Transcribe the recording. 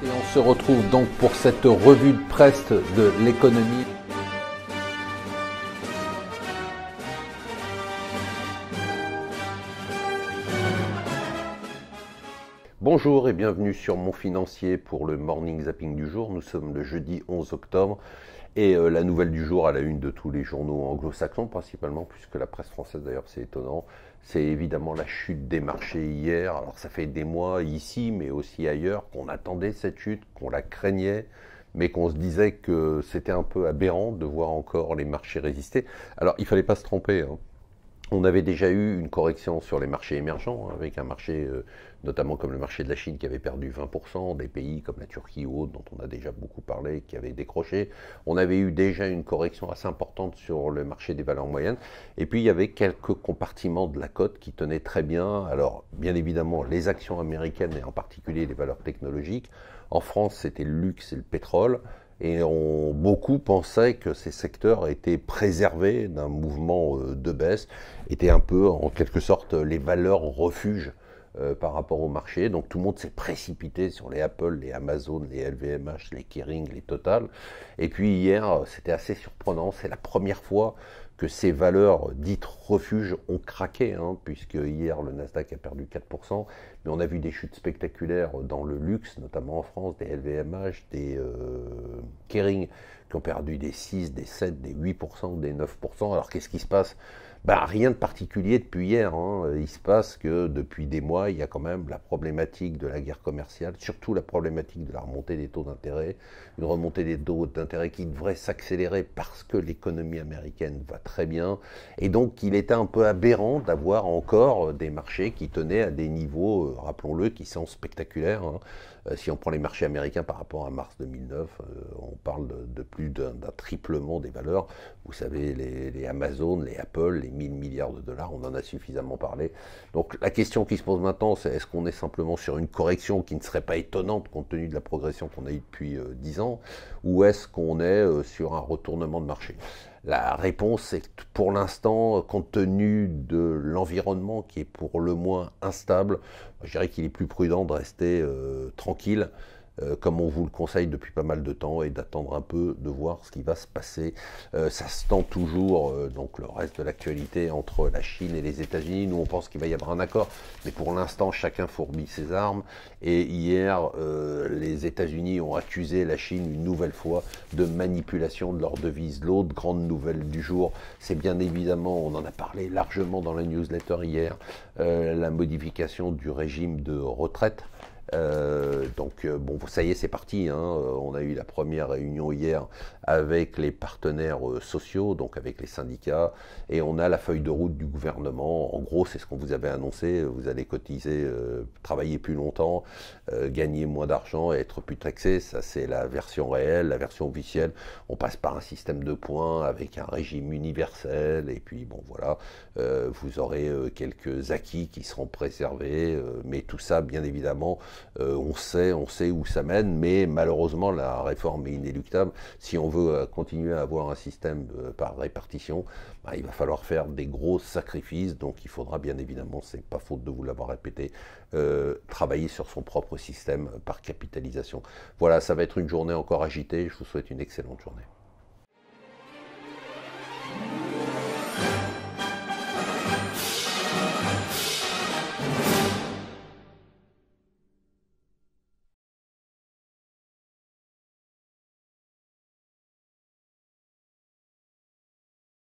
Et on se retrouve donc pour cette revue de presse de l'économie. Bonjour et bienvenue sur Mon Financier pour le Morning Zapping du jour. Nous sommes le jeudi 11 octobre et la nouvelle du jour à la une de tous les journaux anglo-saxons principalement, puisque la presse française d'ailleurs c'est étonnant, c'est évidemment la chute des marchés hier. Alors ça fait des mois ici mais aussi ailleurs qu'on attendait cette chute, qu'on la craignait, mais qu'on se disait que c'était un peu aberrant de voir encore les marchés résister. Alors il ne fallait pas se tromper, hein. On avait déjà eu une correction sur les marchés émergents, avec un marché, notamment comme le marché de la Chine, qui avait perdu 20%, des pays comme la Turquie ou autres, dont on a déjà beaucoup parlé, qui avaient décroché. On avait eu déjà une correction assez importante sur le marché des valeurs moyennes. Et puis, il y avait quelques compartiments de la cote qui tenaient très bien. Alors, bien évidemment, les actions américaines, et en particulier les valeurs technologiques. En France, c'était le luxe et le pétrole. Et beaucoup pensaient que ces secteurs étaient préservés d'un mouvement de baisse, étaient un peu, en quelque sorte, les valeurs refuges par rapport au marché. Donc tout le monde s'est précipité sur les Apple, les Amazon, les LVMH, les Kering, les Total. Et puis hier, c'était assez surprenant, c'est la première fois que ces valeurs dites refuges ont craqué, hein, puisque hier le Nasdaq a perdu 4%, mais on a vu des chutes spectaculaires dans le luxe, notamment en France, des LVMH, des Kering, qui ont perdu des 6, des 7, des 8%, des 9%. Alors qu'est-ce qui se passe ? Rien de particulier depuis hier, hein. Il se passe que depuis des mois, il y a quand même la problématique de la guerre commerciale, surtout la problématique de la remontée des taux d'intérêt, une remontée des taux d'intérêt qui devrait s'accélérer parce que l'économie américaine va très bien, et donc il était un peu aberrant d'avoir encore des marchés qui tenaient à des niveaux, rappelons-le, qui sont spectaculaires, hein. Si on prend les marchés américains par rapport à mars 2009, on parle de plus d'un triplement des valeurs. Vous savez, les Amazon, les Apple, les 1000 milliards de dollars, on en a suffisamment parlé. Donc la question qui se pose maintenant, c'est est-ce qu'on est simplement sur une correction qui ne serait pas étonnante compte tenu de la progression qu'on a eue depuis 10 ans, ou est-ce qu'on est sur un retournement de marché ? La réponse c'est que pour l'instant, compte tenu de l'environnement qui est pour le moins instable, je dirais qu'il est plus prudent de rester tranquille, comme on vous le conseille depuis pas mal de temps, et d'attendre un peu, de voir ce qui va se passer. Ça se tend toujours, donc le reste de l'actualité entre la Chine et les États-Unis. Nous, on pense qu'il va y avoir un accord, mais pour l'instant, chacun fourbit ses armes. Et hier, les États-Unis ont accusé la Chine une nouvelle fois de manipulation de leur devise. L'autre grande nouvelle du jour, c'est bien évidemment, on en a parlé largement dans la newsletter hier, la modification du régime de retraite. Bon, ça y est, c'est parti, hein. On a eu la première réunion hier avec les partenaires sociaux, donc avec les syndicats, et on a la feuille de route du gouvernement. En gros, c'est ce qu'on vous avait annoncé, vous allez cotiser, travailler plus longtemps, gagner moins d'argent et être plus taxé. Ça, c'est la version réelle, la version officielle. On passe par un système de points avec un régime universel, et puis bon, voilà, vous aurez quelques acquis qui seront préservés, mais tout ça, bien évidemment, on sait où ça mène, mais malheureusement la réforme est inéluctable. Si on veut continuer à avoir un système par répartition, il va falloir faire des gros sacrifices, donc il faudra bien évidemment, c'est pas faute de vous l'avoir répété, travailler sur son propre système par capitalisation. Voilà, ça va être une journée encore agitée, je vous souhaite une excellente journée.